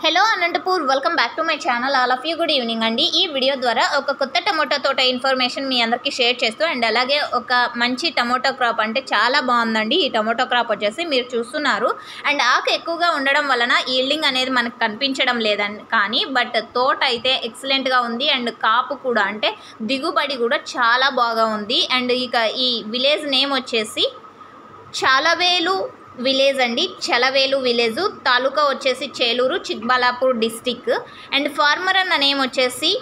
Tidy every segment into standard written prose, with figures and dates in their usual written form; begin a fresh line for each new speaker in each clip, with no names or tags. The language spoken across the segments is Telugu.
Hello Anantapur, welcome back to my channel. All of you good evening అండి. ఈ వీడియో ద్వారా ఒక కొత్త టమోటా తోట ఇన్ఫర్మేషన్ మీ అందరికీ షేర్ చేస్తూ అండ్ అలాగే ఒక మంచి టమోటా క్రాప్ అంటే చాలా బాగుందండి. ఈ టమోటా క్రాప్ వచ్చేసి మీరు చూస్తున్నారు అండ్ ఆకు ఎక్కువగా ఉండడం వలన ఈల్డింగ్ అనేది మనకు కనిపించడం లేదని, కానీ బట్ తోట అయితే ఎక్సలెంట్గా ఉంది అండ్ కాపు కూడా అంటే దిగుబడి కూడా చాలా బాగా ఉంది. అండ్ ఇక ఈ విలేజ్ నేమ్ వచ్చేసి చాలవేలు విలేజ్ అండి. చలవేలు విలేజు, తాలూకా వచ్చేసి Cheluru, Chikballapur district. And farmer అన్న నేమ్ వచ్చేసి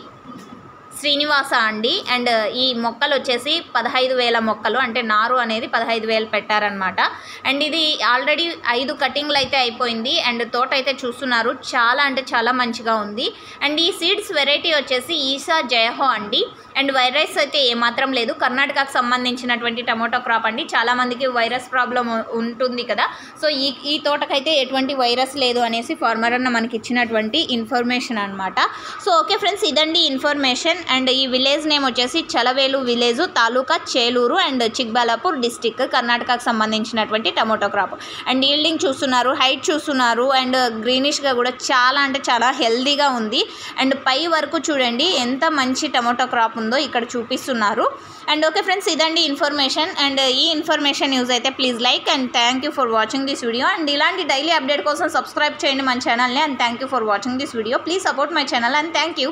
శ్రీనివాస అండి. అండ్ ఈ మొక్కలు వచ్చేసి 15,000 మొక్కలు, అంటే నారు అనేది 15,000 పెట్టారనమాట. అండ్ ఇది ఆల్రెడీ 5 కటింగ్లు అయితే అయిపోయింది. అండ్ తోట అయితే చూస్తున్నారు, చాలా అంటే చాలా మంచిగా ఉంది. అండ్ ఈ సీడ్స్ వెరైటీ వచ్చేసి ఈసా జయహో అండి. అండ్ వైరస్ అయితే ఏమాత్రం లేదు. కర్ణాటకకు సంబంధించినటువంటి టమోటో క్రాప్ అండి. చాలామందికి వైరస్ ప్రాబ్లం ఉంటుంది కదా, సో ఈ తోటకైతే ఎటువంటి వైరస్ లేదు అనేసి ఫార్మర్ అన్న మనకి ఇచ్చినటువంటి ఇన్ఫర్మేషన్ అనమాట. సో ఓకే ఫ్రెండ్స్, ఇదండి ఇన్ఫర్మేషన్. అండ్ ఈ విలేజ్ నేమ్ వచ్చేసి Chalavelu village, taluka Cheluru and Chikballapur district, కర్ణాటకకు సంబంధించినటువంటి టమోటో క్రాప్. అండ్ ఈల్డింగ్ చూస్తున్నారు, హైట్ చూస్తున్నారు అండ్ గ్రీనిష్గా కూడా చాలా అంటే చాలా హెల్దీగా ఉంది. అండ్ పై వరకు చూడండి ఎంత మంచి టమోటో క్రాప్ ఉందో ఇక్కడ చూపిస్తున్నారు. అండ్ ఓకే ఫ్రెండ్స్, ఇదండి ఇన్ఫర్మేషన్. అండ్ ఈ ఇన్ఫర్మేషన్ యూజ్ అయితే please like and thank you for watching this video. And ఇలాంటి డైలీ అప్డేట్ కోసం సబ్స్క్రైబ్ చేయండి మన ఛానల్ని. And thank you for watching this video. Please support my channel and thank you.